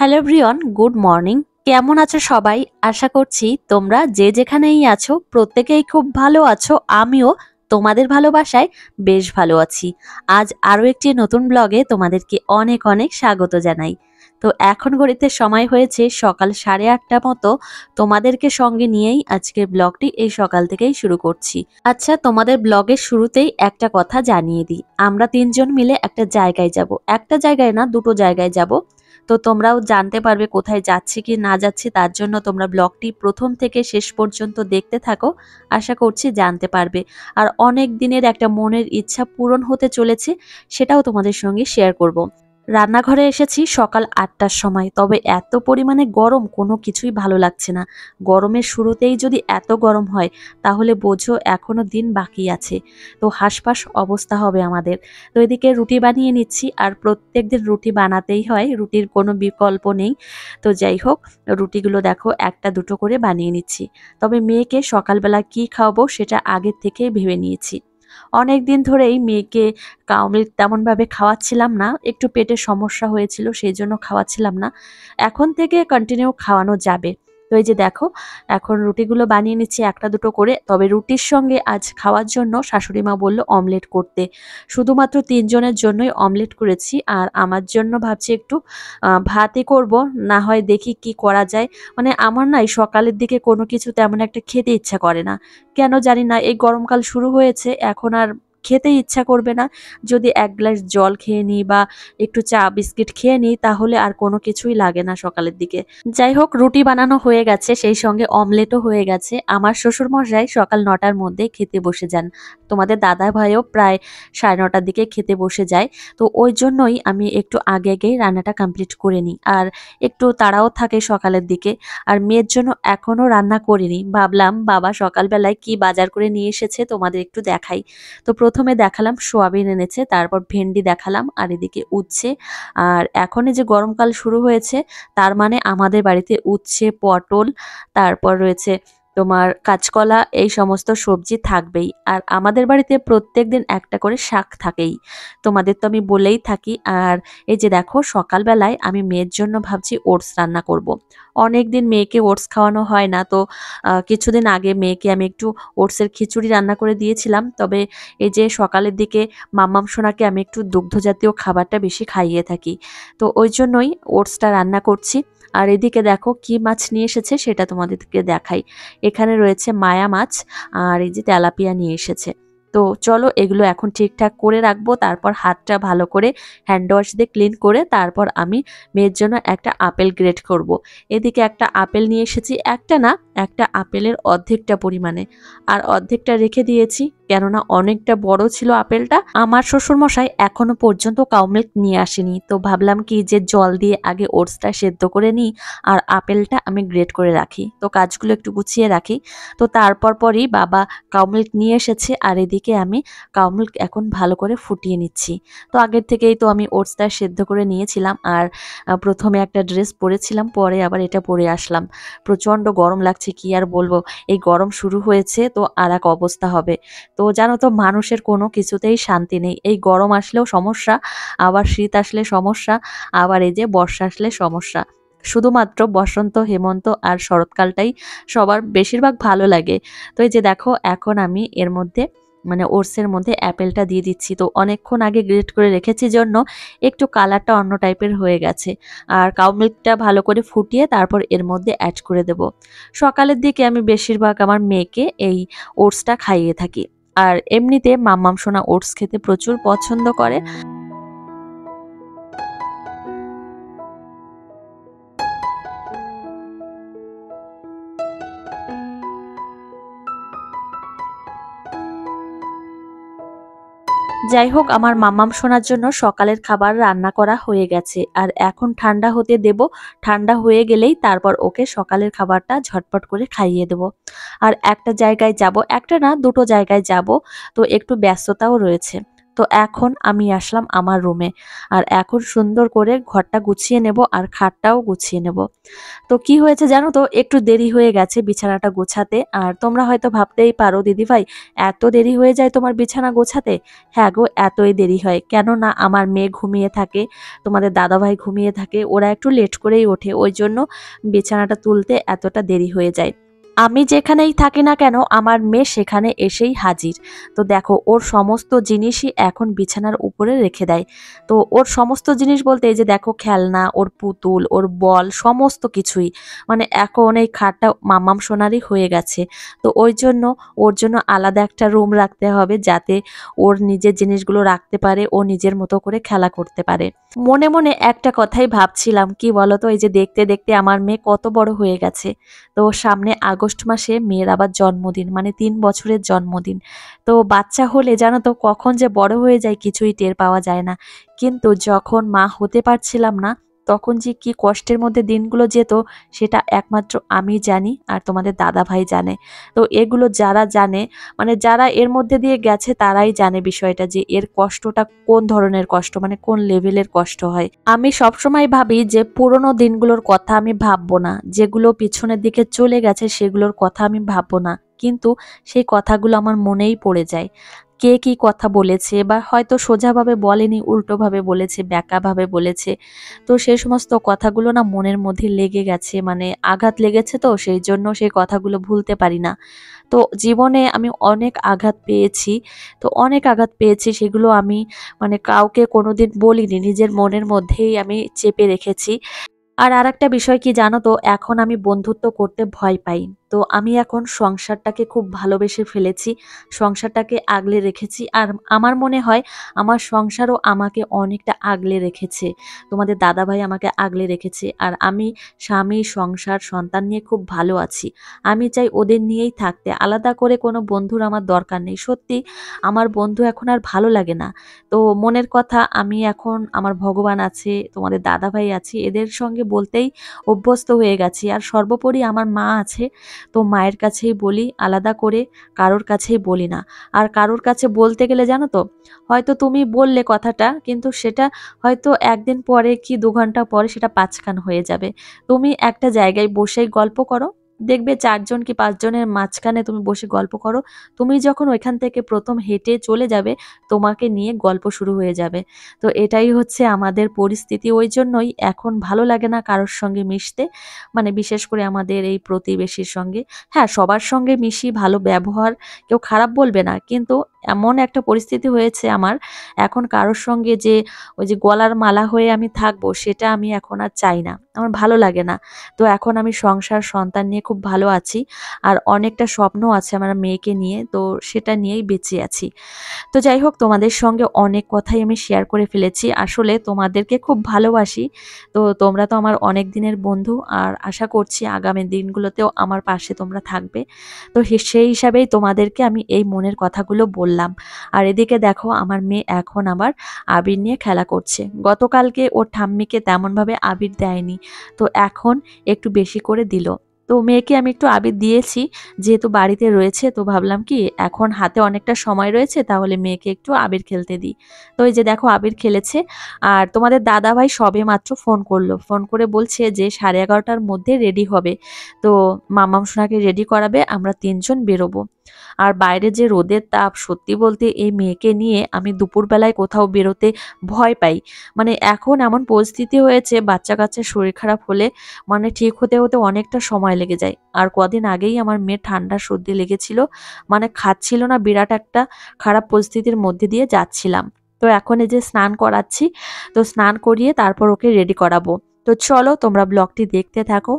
Hello everyone, good morning. কেমন আছো সবাই? আশা করছি তোমরা যে যেখানেই আছো প্রত্যেকেই খুব ভালো আছো। আমিও তোমাদের ভালোবাসায় বেশ ভালো আছি। আজ আরও একটি নতুন ব্লগে তোমাদেরকে অনেক অনেক স্বাগত জানাই। তো এখন ঘড়িতে সময় হয়েছে সকাল 8:30 মতো। তোমাদেরকে সঙ্গে নিয়েই আজকের ব্লগটি এই সকাল থেকেই শুরু করছি। আচ্ছা, তোমাদের ব্লগের শুরুতেই একটা কথা জানিয়ে দিই। আমরা তিনজন মিলে একটা জায়গায় যাব। একটা জায়গায় না, দুটো জায়গায় যাব। তো তোমরাও জানতে পারবে কোথায় যাচ্ছি কি না যাচ্ছি। তার জন্য তোমরা ব্লগটি প্রথম থেকে শেষ পর্যন্ত দেখতে থাকো। আশা করছি জানতে পারবে। আর অনেক দিনের একটা মনের ইচ্ছা পূরণ হতে চলেছে, সেটাও তোমাদের সঙ্গে শেয়ার করব। রান্নাঘরে এসেছি সকাল 8টার সময়, তবে এত পরিমাণে গরম, কোনো কিছুই ভালো লাগছে না। গরমের শুরুতেই যদি এত গরম হয় তাহলে বোঝো এখনো দিন বাকি আছে। তো হাঁসফাঁস অবস্থা হবে আমাদের। তো এদিকে রুটি বানিয়ে নিচ্ছি, আর প্রত্যেকদিন রুটি বানাতেই হয়, রুটির কোনো বিকল্প নেই। তো যাই হোক, রুটিগুলো দেখো একটা দুটো করে বানিয়ে নিচ্ছি। তবে মেয়েকে সকালবেলা কি খাওয়াবো সেটা আগের থেকেই ভেবে নিয়েছি। অনেক দিন ধরেই মেয়েকে কাউমিল্ক তেমনভাবে খাওয়াচ্ছিলাম না, একটু পেটের সমস্যা হয়েছিল, সেই জন্য খাওয়াচ্ছিলাম না। এখন থেকে কন্টিনিউ খাওয়ানো যাবে। তো এই যে দেখো, এখন রুটিগুলো বানিয়ে নিচ্ছি একটা দুটো করে। তবে রুটির সঙ্গে আজ খাওয়ার জন্য শাশুড়ি মা বলল অমলেট করতে। শুধুমাত্র তিনজনের জন্যই অমলেট করেছি, আর আমার জন্য ভাবছি একটু ভাতই করব। না হয় দেখি কি করা যায়। মানে আমার না এই সকালের দিকে কোনো কিছু তেমন একটা খেতে ইচ্ছা করে না, কেন জানি না। এই গরমকাল শুরু হয়েছে, এখন আর খেতে ইচ্ছা করবে না। যদি এক গ্লাস জল খেয়ে নিই বা একটু চা বিস্কিট খেয়ে নিই তাহলে আর কোনো কিছুই লাগে না সকালের দিকে। যাই হোক, রুটি বানানো হয়ে গেছে, সেই সঙ্গে অমলেটও হয়ে গেছে। আমার শ্বশুর মশাই সকাল 9টার মধ্যে খেতে বসে যান। তোমাদের দাদা ভাইও প্রায় 9:30টার দিকে খেতে বসে যায়। তো ওই জন্যই আমি একটু আগে আগেই রান্নাটা কমপ্লিট করে নিই, আর একটু তাড়াও থাকে সকালের দিকে। আর মেয়ের জন্য এখনো রান্না করিনি, ভাবলাম বাবা সকালবেলায় কি বাজার করে নিয়ে এসেছে তোমাদের একটু দেখাই। তো প্রথমে দেখালাম সোয়াবিন এনেছে, তারপর ভেন্ডি দেখালাম, আর এদিকে উচ্ছে। আর এখন এই যে গরমকাল শুরু হয়েছে, তার মানে আমাদের বাড়িতে উচ্ছে, পটল, তারপর রয়েছে তোমার কাঁচকলা, এই সমস্ত সবজি থাকবেই। আর আমাদের বাড়িতে প্রত্যেকদিন একটা করে শাক থাকেই, তোমাদের তো আমি বলেই থাকি। আর এই যে দেখো, সকালবেলায় আমি মেয়ের জন্য ভাবছি ওটস রান্না করব। অনেক দিন মেয়েকে ওটস খাওয়ানো হয় না, তো কিছুদিন আগে মেয়েকে আমি একটু ওটসের খিচুড়ি রান্না করে দিয়েছিলাম। তবে এই যে সকালের দিকে মাম্মাম সোনাকে আমি একটু দুগ্ধ জাতীয় খাবারটা বেশি খাইয়ে থাকি, তো ওই জন্যই ওটসটা রান্না করছি। আর এদিকে দেখো কি মাছ নিয়ে এসেছে সেটা তোমাদেরকে দেখাই। এখানে রয়েছে মায়া মাছ, আর এই যে তেলাপিয়া নিয়ে এসেছে। তো চলো এগুলো এখন ঠিকঠাক করে রাখবো, তারপর হাতটা ভালো করে হ্যান্ড ওয়াশ দিয়ে ক্লিন করে তারপর আমি মেয়ের জন্য একটা আপেল গ্রেট করব। এদিকে একটা আপেল নিয়ে এসেছি, একটা না, একটা আপেলের অর্ধেকটা পরিমাণে, আর অর্ধেকটা রেখে দিয়েছি কেননা অনেকটা বড় ছিল আপেলটা। আমার শ্বশুর মশাই এখনো পর্যন্ত কাউ মিল্ক নিয়ে আসেনি, তো ভাবলাম কি যে জল দিয়ে আগে ওটসটা সেদ্ধ করে নিই আর আপেলটা আমি গ্রেট করে রাখি, তো কাজগুলো একটু গুছিয়ে রাখি। তো তারপর পরই বাবা কাউ মিল্ক নিয়ে এসেছে, আর এদিকে আমি কাউ মিল্ক এখন ভালো করে ফুটিয়ে নিচ্ছি। তো আগের থেকেই তো আমি ওটসটা সেদ্ধ করে নিয়েছিলাম, আর প্রথমে একটা ড্রেস পরেছিলাম, পরে আবার এটা পরে আসলাম। প্রচণ্ড গরম লাগছে, কি আর বলবো। এই গরম শুরু হয়েছে তো আর এক অবস্থা হবে। তো জানো তো, মানুষের কোনো কিছুতেই শান্তি নেই। এই গরম আসলেও সমস্যা, আবার শীত আসলে সমস্যা, আবার এই যে বর্ষা আসলে সমস্যা। শুধুমাত্র বসন্ত, হেমন্ত আর শরৎকালটাই সবার বেশিরভাগ ভালো লাগে। তো এই যে দেখো, এখন আমি এর মধ্যে মানে ওটসের মধ্যে অ্যাপেলটা দিয়ে দিচ্ছি। তো অনেকক্ষণ আগে গ্রেট করে রেখেছি জন্য একটু কালারটা অন্য টাইপের হয়ে গেছে। আর কাউ মিল্কটা ভালো করে ফুটিয়ে তারপর এর মধ্যে অ্যাড করে দেব। সকালের দিকে আমি বেশিরভাগ আমার মেয়েকে এই ওটসটা খাইয়ে থাকি। আর এমনিতে মাম্মাম সোনা ওটস খেতে প্রচুর পছন্দ করে। যাই হোক, আমার মাম্মাম সোনার জন্য সকালের খাবার রান্না করা হয়ে গেছে, আর এখন ঠান্ডা হতে দেব। ঠান্ডা হয়ে গেলেই তারপর ওকে সকালের খাবারটা ঝটপট করে খাইয়ে দেব। আর একটা জায়গায় যাব, একটা না দুটো জায়গায় যাব, তো একটু ব্যস্ততাও রয়েছে। তো এখন আমি আসলাম আমার রুমে, আর এখন সুন্দর করে ঘরটা গুছিয়ে নেব আর খাটটাও গুছিয়ে নেব। তো কি হয়েছে জানো তো, একটু দেরি হয়ে গেছে বিছানাটা গোছাতে। আর তোমরা হয়তো ভাবতেই পারো দিদিভাই, এত দেরি হয়ে যায় তোমার বিছানা গোছাতে? হ্যাঁ গো, এতই দেরি হয়। কেননা আমার মেয়ে ঘুমিয়ে থাকে, তোমাদের দাদাভাই ঘুমিয়ে থাকে, ওরা একটু লেট করেই ওঠে, ওই জন্য বিছানাটা তুলতে এতটা দেরি হয়ে যায়। আমি যেখানেই থাকি না কেন আমার মেয়ে সেখানে এসেই হাজির। তো দেখো, ওর সমস্ত জিনিসই এখন বিছানার উপরে রেখে দেয়। তো ওর সমস্ত জিনিস বলতে এই যে দেখো, খেলনা, ওর পুতুল, ওর বল, সমস্ত কিছুই মানে এখন এই খাটটা মাম্মাম সোনারই হয়ে গেছে। তো ওই জন্য ওর জন্য আলাদা একটা রুম রাখতে হবে, যাতে ওর নিজের জিনিসগুলো রাখতে পারে, ও নিজের মতো করে খেলা করতে পারে। মনে মনে একটা কথাই ভাবছিলাম, কি বলতো, এই যে দেখতে দেখতে আমার মেয়ে কত বড় হয়ে গেছে। তো সামনে আগস্ট মাসে মেয়ের আবার জন্মদিন, মানে 3 বছরের জন্মদিন। তো বাচ্চা হলে জানো তো কখন যে বড় হয়ে যায় কিছুই টের পাওয়া যায় না। কিন্তু যখন মা হতে পারছিলাম না, তখন যে কি কষ্টের মধ্যে দিনগুলো যেত সেটা একমাত্র আমি জানি আর তোমাদের দাদা ভাই জানে। তো এগুলো যারা জানে, মানে যারা এর মধ্যে দিয়ে গেছে তারাই জানে বিষয়টা, যে এর কষ্টটা কোন ধরনের কষ্ট, মানে কোন লেভেলের কষ্ট হয়। আমি সবসময় ভাবি যে পুরোনো দিনগুলোর কথা আমি ভাববো না, যেগুলো পিছনের দিকে চলে গেছে সেগুলোর কথা আমি ভাববো না, কিন্তু সেই কথাগুলো আমার মনেই পড়ে যায়। কে কি কথা বলেছে, বা হয়তো সোজাভাবে বলেনি, উল্টোভাবে বলেছে, ব্যাকাভাবে বলেছে। তো সেই সমস্ত কথাগুলো না মনের মধ্যে লেগে গেছে, মানে আঘাত লেগেছে, তো সেই জন্য সেই কথাগুলো ভুলতে পারি না। তো জীবনে আমি অনেক আঘাত পেয়েছি। তো অনেক আঘাত পেয়েছি, সেগুলো আমি মানে কাউকে কোনোদিন বলিনি, নিজের মনের মধ্যেই আমি চেপে রেখেছি। আর আরেকটা বিষয় কি জানো তো, এখন আমি বন্ধুত্ব করতে ভয় পাই। তো আমি এখন সংসারটাকে খুব ভালোবেসে ফেলেছি, সংসারটাকে আগলে রেখেছি। আর আমার মনে হয় আমার সংসারও আমাকে অনেকটা আগলে রেখেছে, তোমাদের দাদাভাই আমাকে আগলে রেখেছে। আর আমি স্বামী, সংসার, সন্তান নিয়ে খুব ভালো আছি। আমি চাই ওদের নিয়েই থাকতে, আলাদা করে কোনো বন্ধুর আমার দরকার নেই। সত্যি আমার বন্ধু এখন আর ভালো লাগে না। তো মনের কথা আমি এখন, আমার ভগবান আছে, তোমাদের দাদাভাই আছে, এদের সঙ্গে বলতেই অভ্যস্ত হয়ে গেছি। আর সর্বোপরি আমার মা আছে, তো মায়ের কাছেই বলি, আলাদা করে কারোর কাছেই বলি না। আর কারোর কাছে বলতে গেলে জানো তো, হয়তো তুমি বললে কথাটা, কিন্তু সেটা হয়তো একদিন পরে কি 2 ঘন্টা পরে সেটা 5 কান হয়ে যাবে। তুমি একটা জায়গায় বসেই গল্প করো, দেখবে 4 জন কি 5 জনের মাঝখানে তুমি বসে গল্প করো, তুমি যখন ওইখান থেকে প্রথম হেঁটে চলে যাবে, তোমাকে নিয়ে গল্প শুরু হয়ে যাবে। তো এটাই হচ্ছে আমাদের পরিস্থিতি, ওই জন্যই এখন ভালো লাগে না কারোর সঙ্গে মিশতে, মানে বিশেষ করে আমাদের এই প্রতিবেশীর সঙ্গে। হ্যাঁ, সবার সঙ্গে মিশি, ভালো ব্যবহার, কেউ খারাপ বলবে না, কিন্তু এমন একটা পরিস্থিতি হয়েছে আমার, এখন কারোর সঙ্গে যে ওই যে গলার মালা হয়ে আমি থাকবো, সেটা আমি এখন আর চাই না, আমার ভালো লাগে না। তো এখন আমি সংসার, সন্তান নিয়ে খুব ভালো আছি। আর অনেকটা স্বপ্ন আছে আমার মেয়েকে নিয়ে, তো সেটা নিয়েই বেঁচে আছি। তো যাই হোক, তোমাদের সঙ্গে অনেক কথাই আমি শেয়ার করে ফেলেছি, আসলে তোমাদেরকে খুব ভালোবাসি। তো তোমরা তো আমার অনেক দিনের বন্ধু, আর আশা করছি আগামী দিনগুলোতেও আমার পাশে তোমরা থাকবে। তো সেই হিসাবেই তোমাদেরকে আমি এই মনের কথাগুলো বললাম। আর এদিকে দেখো, আমার মেয়ে এখন আবার আবির নিয়ে খেলা করছে। গতকালকে ওর ঠাম্মিকে তেমনভাবে আবির দেয়নি, তো এখন একটু বেশি করে দিল। তো মেয়েকে আমি একটু আবির দিয়েছি, যেহেতু বাড়িতে রয়েছে, তো ভাবলাম কি এখন হাতে অনেকটা সময় রয়েছে, তাহলে মেয়েকে একটু আবির খেলতে দিই। তো এই যে দেখো, আবির খেলেছে। আর তোমাদের দাদাভাই সবে মাত্র ফোন করলো, ফোন করে বলছে যে 11:30টার মধ্যে রেডি হবে। তো মামাম সোনাকে রেডি করাবে, আমরা 3 জন বেরোবো। আর বাইরে যে রোদের তাপ, সত্যি বলতে এই মেয়েকে নিয়ে আমি দুপুরবেলায় কোথাও বেরোতে ভয় পাই। মানে এখন এমন পরিস্থিতি হয়েছে, বাচ্চা কাচ্চার শরীর খারাপ হলে মানে ঠিক হতে হতে অনেকটা সময় লেগে যায়। আর কদিন আগেই আমার মেয়ের ঠান্ডা সর্দি লেগেছিল, মানে খাচ্ছিল না, বিরাট একটা খারাপ পরিস্থিতির মধ্যে দিয়ে যাচ্ছিলাম। তো এখন এই যে স্নান করাচ্ছি, তো স্নান করিয়ে তারপর ওকে রেডি করাবো। তো চলো তোমরা ব্লগটি দেখতে থাকো।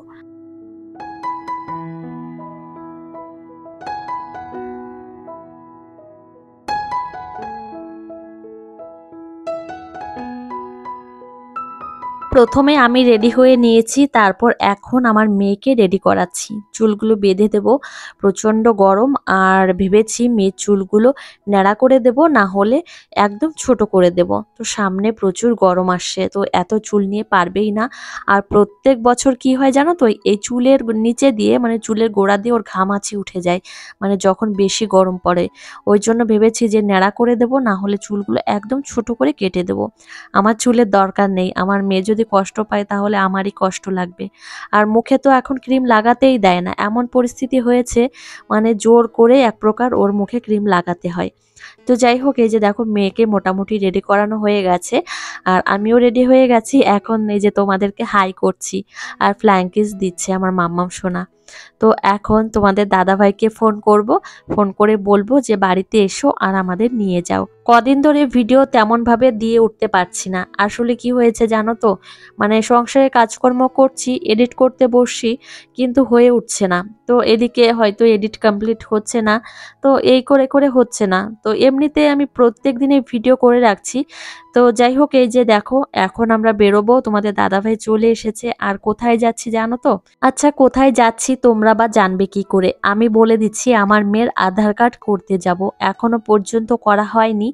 প্রথমে আমি রেডি হয়ে নিয়েছি, তারপর এখন আমার মেয়েকে রেডি করাচ্ছি। চুলগুলো বেঁধে দেব, প্রচণ্ড গরম। আর ভেবেছি মেয়ের চুলগুলো ন্যাড়া করে দেব, না হলে একদম ছোট করে দেব। তো সামনে প্রচুর গরম আসছে, তো এত চুল নিয়ে পারবেই না। আর প্রত্যেক বছর কি হয় জানো তো, এই চুলের নিচে দিয়ে মানে চুলের গোড়া দিয়ে ওর ঘামাচি উঠে যায়, মানে যখন বেশি গরম পড়ে। ওই জন্য ভেবেছি যে ন্যাড়া করে দেব, না হলে চুলগুলো একদম ছোট করে কেটে দেব। আমার চুলের দরকার নেই, আমার মেয়ে যদি কষ্ট পায় তাহলে আমারই কষ্ট লাগবে। আর মুখে তো এখন ক্রিম লাগাতেই দেয় না, এমন পরিস্থিতি হয়েছে, মানে জোর করে এক প্রকার ওর মুখে ক্রিম লাগাতে হয়। তো যাই হোক, এই যে দেখো মেয়েকে মোটামুটি রেডি করানো হয়ে গেছে, আর আমিও রেডি হয়ে গেছি। এখন এই যে তোমাদেরকে হাই করছি আর ফ্ল্যাং কিস দিচ্ছে আমার মাম্মাম সোনা। তো এখন তোমাদের দাদাভাইকে ফোন করব, ফোন করে বলবো যে বাড়িতে এসো আর আমাদের নিয়ে যাও। কদিন ধরে ভিডিও তেমন ভাবে দিয়ে উঠতে পারছি না। আসলে কি হয়েছে জানো তো, মানে সংসারে কাজকর্ম করছি, এডিট করতে বসছি, কিন্তু হয়ে উঠছে না। তো এদিকে হয়তো এডিট কমপ্লিট হচ্ছে না, তো এই করে করে হচ্ছে না। তো এমনিতে আমি প্রত্যেক দিনে ভিডিও করে রাখছি। তো যাই হোক, এই যে দেখো এখন আমরা বেরোবো, তোমাদের দাদাভাই চলে এসেছে। আর কোথায় যাচ্ছি জানো তো? আচ্ছা, কোথায় যাচ্ছি তোমরা বা জানবে কি করে? আমি বলে দিচ্ছি, আমার মেয়ের আধার কার্ড করতে যাব। এখনো পর্যন্ত করা হয়নি।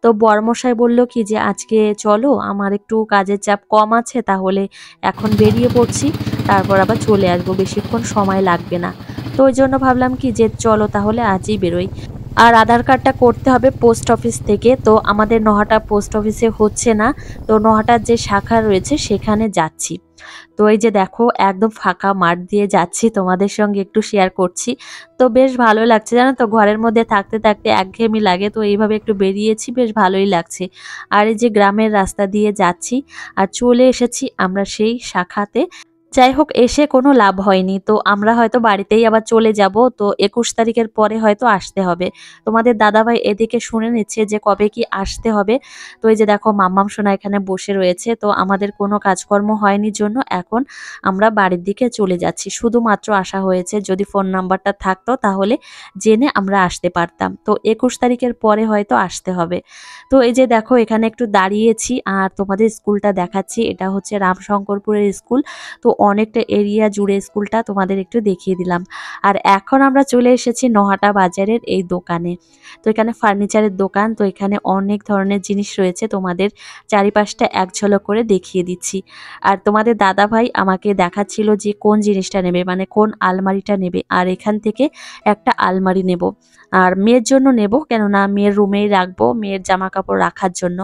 তো বরমশাই বলল কি যে আজকে চলো, আমার একটু কাজের চাপ কম আছে, তাহলে এখন বেরিয়ে পড়ছি, তারপর আবার চলে আসবো, বেশিক্ষণ সময় লাগবে না। তো ওই জন্য ভাবলাম কি যে চলো তাহলে আজই বেরোই। আর আধার কার্ডটা করতে হবে পোস্ট অফিস থেকে। তো আমাদের নহাটা পোস্ট অফিসে হচ্ছে না, তো নহাটার যে শাখা রয়েছে সেখানে যাচ্ছি। তো এই যে দেখো একদম ফাঁকা মাঠ দিয়ে যাচ্ছি, তোমাদের সঙ্গে একটু শেয়ার করছি। তো বেশ ভালো লাগছে জানো তো, ঘরের মধ্যে থাকতে থাকতে একঘেয়েমি লাগে, তো এইভাবে একটু বেরিয়েছি, বেশ ভালোই লাগছে। আর এই যে গ্রামের রাস্তা দিয়ে যাচ্ছি, আর চলে এসেছি আমরা সেই শাখাতে। যাই হোক, এসে কোনো লাভ হয়নি, তো আমরা হয়তো বাড়িতেই আবার চলে যাব। তো 21 তারিখের পরে হয়তো আসতে হবে। তোমাদের দাদাভাই এদিকে শুনে নিচ্ছে যে কবে কি আসতে হবে। তো এই যে দেখো মাম্মাম সোনা এখানে বসে রয়েছে। তো আমাদের কোনো কাজকর্ম হয়নি জন্য এখন আমরা বাড়ির দিকে চলে যাচ্ছি। শুধুমাত্র আসা হয়েছে, যদি ফোন নাম্বারটা থাকতো তাহলে জেনে আমরা আসতে পারতাম। তো 21 তারিখের পরে হয়তো আসতে হবে। তো এই যে দেখো এখানে একটু দাঁড়িয়েছি আর তোমাদের স্কুলটা দেখাচ্ছি। এটা হচ্ছে রামশঙ্করপুরের স্কুল। তো অনেকটা এরিয়া জুড়ে স্কুলটা তোমাদের একটু দেখিয়ে দিলাম। আর এখন আমরা চলে এসেছি নহাটা বাজারের এই দোকানে। তো এখানে ফার্নিচারের দোকান, তো এখানে অনেক ধরনের জিনিস রয়েছে, তোমাদের চারিপাশটা এক ঝলক করে দেখিয়ে দিচ্ছি। আর তোমাদের দাদা ভাই আমাকে দেখাচ্ছিল যে কোন জিনিসটা নেবে, মানে কোন আলমারিটা নেবে। আর এখান থেকে একটা আলমারি নেব, আর মেয়ের জন্য নেব, কেননা মেয়ের রুমেই রাখবো, মেয়ের জামা কাপড় রাখার জন্য।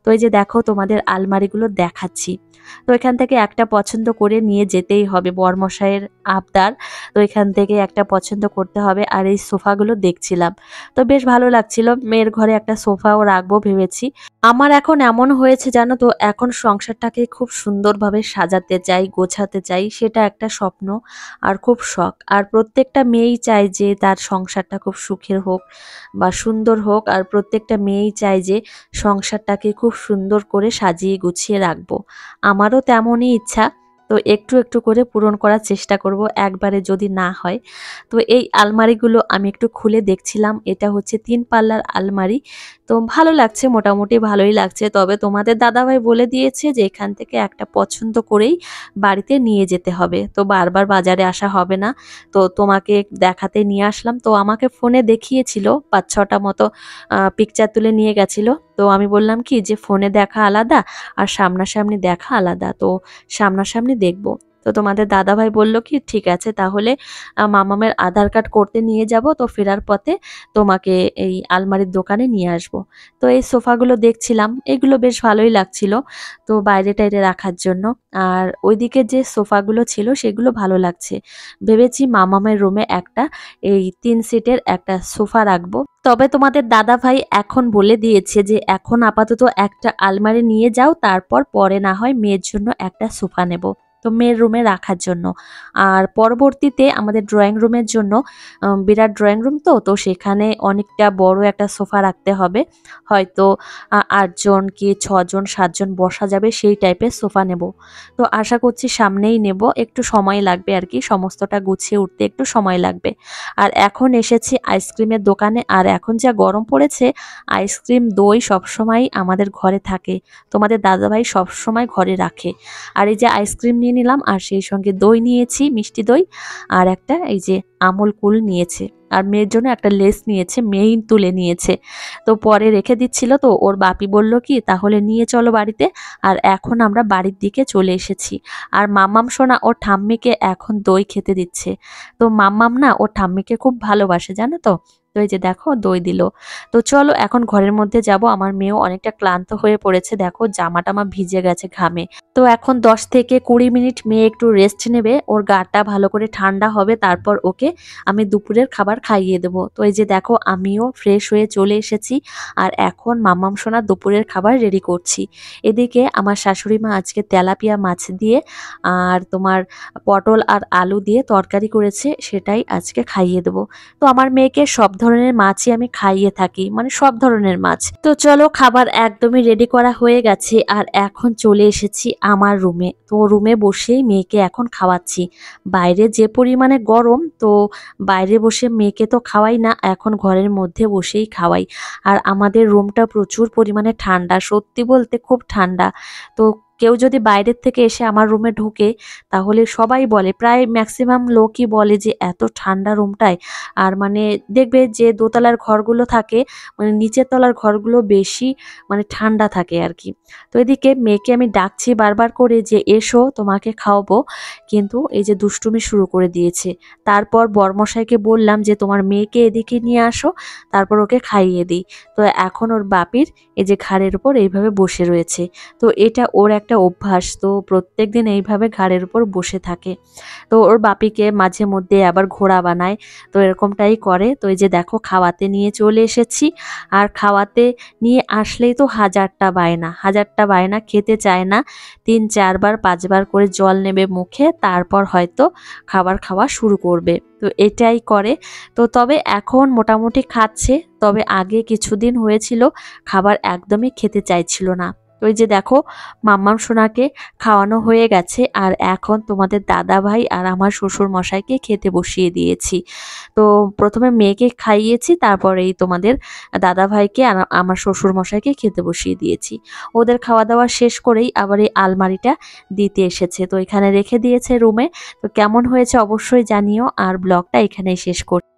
তো এই যে দেখো তোমাদের আলমারিগুলো দেখাচ্ছি। তো এখান থেকে একটা পছন্দ করে নিয়ে যেতেই হবে, বরমশাইয়ের আবদার। তো এখান থেকে একটা পছন্দ করতে হবে। আর এই সোফাগুলো দেখছিলাম, তো বেশ ভালো লাগছিল। মেয়ের ঘরে একটা সোফাও রাখবো ভেবেছি। আমার এখন এমন হয়েছে জানো তো, এখন সংসারটাকে খুব সুন্দরভাবে সাজাতে চাই, গোছাতে চাই, সেটা একটা স্বপ্ন আর খুব শখ। আর প্রত্যেকটা মেয়েই চায় যে তার সংসারটা খুব সুখের হোক বা সুন্দর হোক। আর প্রত্যেকটা মেয়েই চায় যে সংসারটাকে খুব সুন্দর করে সাজিয়ে গুছিয়ে রাখবো। আমারও তেমনই ইচ্ছা। তো একটু একটু করে পূরণ করার চেষ্টা করব, একবারে যদি না হয়। তো এই আলমারিগুলো আমি একটু খুলে দেখছিলাম। এটা হচ্ছে 3 পাল্লার আলমারি। তো ভালো লাগছে, মোটামুটি ভালোই লাগছে। তবে তোমাদের দাদাভাই বলে দিয়েছে যে এখান থেকে একটা পছন্দ করেই বাড়িতে নিয়ে যেতে হবে, তো বারবার বাজারে আসা হবে না। তো তোমাকে দেখাতে নিয়ে আসলাম। তো আমাকে ফোনে দেখিয়েছিল 5-6টা মতো পিকচার তুলে নিয়ে গেছিল। তো আমি বললাম কি যে ফোনে দেখা আলাদা আর সামনাসামনি দেখা আলাদা, তো সামনাসামনি দেখবো। তো তোমাদের দাদাভাই বলল কি ঠিক আছে, তাহলে মামামের আধার কার্ড করতে নিয়ে যাব, তো ফেরার পথে তোমাকে এই আলমারির দোকানে নিয়ে আসব। তো এই সোফাগুলো দেখছিলাম, এগুলো বেশ ভালোই লাগছিল, তো বাইরে টাইরে রাখার জন্য। আর ওইদিকে যে সোফাগুলো ছিল সেগুলো ভালো লাগছে। ভেবেছি মামামের রুমে একটা এই 3 সিটের একটা সোফা রাখবো। তবে তোমাদের দাদা ভাই এখন বলে দিয়েছে যে এখন আপাতত একটা আলমারি নিয়ে যাও, তারপর পরে না হয় মেয়ের জন্য একটা সোফা নেব। তো মেয়ের রুমে রাখার জন্য। আর পরবর্তীতে আমাদের ড্রয়িং রুমের জন্য বিরাট ড্রয়িং রুম, তো সেখানে অনেকটা বড় একটা সোফা রাখতে হবে। হয়তো ৮ জন কি ৬ জন ৭ জন বসা যাবে সেই টাইপের সোফা নেব। তো আশা করছি সামনেই নেব, একটু সময় লাগবে আর কি, সমস্তটা গুছিয়ে উঠতে একটু সময় লাগবে। আর এখন এসেছি আইসক্রিমের দোকানে, আর এখন যা গরম পড়েছে আইসক্রিম দই সবসময় আমাদের ঘরে থাকে, তোমাদের দাদাভাই সবসময় ঘরে রাখে। আর এই যে আইসক্রিম নিয়ে নিলাম, আর সেই সঙ্গে দই নিয়েছি, মিষ্টি দই, আর একটা এই যে আমুল কুল নিয়েছে। আর মেয়ের জন্য একটা লেস নিয়েছে, মেয়েই তুলে নিয়েছে। তো পরে রেখে দিচ্ছিল, তো ওর বাপি বলল কি তাহলে নিয়ে চলো বাড়িতে। আর এখন আমরা বাড়ির দিকে চলে এসেছি। আর মাম্মাম সোনা ওর ঠাম্মিকে এখন দই খেতে দিচ্ছে। তো মাম্মাম না ওর ঠাম্মিকে খুব ভালোবাসে, জানো তো। তো এই যে দেখো দই দিল। তো চলো এখন ঘরের মধ্যে যাব, আমার মেয়েও অনেকটা ক্লান্ত হয়ে পড়েছে, দেখো জামা টামা ভিজে গেছে ঘামে। তো এখন 10 থেকে 20 মিনিট মেয়ে একটু রেস্ট নেবে, ওর গাটা ভালো করে ঠান্ডা হবে, তারপর ওকে আমি দুপুরের খাবার খাইয়ে দেবো। তো এই যে দেখো আমিও ফ্রেশ হয়ে চলে এসেছি, আর এখন মাম্মাম সোনা দুপুরের খাবার রেডি করছি। এদিকে আমার শাশুড়ি মা আজকে তেলাপিয়া মাছ দিয়ে আর তোমার পটল আর আলু দিয়ে তরকারি করেছে, সেটাই আজকে খাইয়ে দেবো। তো আমার মেয়েকে সব ধরনের মাছই আমি খাইয়ে থাকি, মানে সব ধরনের মাছ। তো চলো খাবার একদমই রেডি করা হয়ে গেছে, আর এখন চলে এসেছি আমার রুমে। তো রুমে বসেই মেয়েকে এখন খাওয়াচ্ছি। বাইরে যে পরিমাণে গরম, তো বাইরে বসে মেয়েকে তো খাওয়াই না, এখন ঘরের মধ্যে বসেই খাওয়াই। আর আমাদের রুমটা প্রচুর পরিমাণে ঠান্ডা, সত্যি বলতে খুব ঠান্ডা। তো কেউ যদি বাইরের থেকে এসে আমার রুমে ঢোকে তাহলে সবাই বলে, প্রায় ম্যাক্সিমাম লোকই বলে যে এত ঠান্ডা রুমটায়। আর মানে দেখবে যে দোতলার ঘরগুলো থাকে, মানে নিচের তলার ঘরগুলো বেশি মানে ঠান্ডা থাকে আর কি। তো এদিকে মেয়েকে আমি ডাকছি বারবার করে যে এসো তোমাকে খাওয়াবো, কিন্তু এই যে দুষ্টুমি শুরু করে দিয়েছে। তারপর বরমশাইকে বললাম যে তোমার মেয়েকে এদিকে নিয়ে আসো, তারপর ওকে খাইয়ে দিই। তো এখন ওর বাপির এই যে ঘাড়ের উপর এইভাবে বসে রয়েছে। তো এটা ওর একটা অভ্যাস, তো প্রত্যেকদিন এইভাবে ঘাড়ের উপর বসে থাকে। তো ওর বাপিকে মাঝে মধ্যে আবার ঘোড়া বানায়, তো এরকমটাই করে। তো এই যে দেখো খাওয়াতে নিয়ে চলে এসেছি, আর খাওয়াতে নিয়ে আসলেই তো হাজারটা বায়না, খেতে চায় না। 3-4 বার 5 বার করে জল নেবে মুখে, তারপর হয়তো খাবার খাওয়া শুরু করবে। তো এটাই করে। তো তবে এখন মোটামুটি খাচ্ছে, তবে আগে কিছুদিন হয়েছিল খাবার একদমই খেতে চাইছিল না। তো এই যে দেখো মাম্মাম সোনাকে খাওয়ানো হয়ে গেছে, আর এখন তোমাদের দাদা ভাই আর আমার শ্বশুর মশাইকে খেতে বসিয়ে দিয়েছি। তো প্রথমে মেয়েকে খাইয়েছি, তারপরে এই তোমাদের দাদা ভাইকে আর আমার শ্বশুর মশাইকে খেতে বসিয়ে দিয়েছি। ওদের খাওয়া দাওয়া শেষ করেই আবার এই আলমারিটা দিতে এসেছে, তো এখানে রেখে দিয়েছে রুমে। তো কেমন হয়েছে অবশ্যই জানিও, আর ব্লগটা এখানেই শেষ করছি।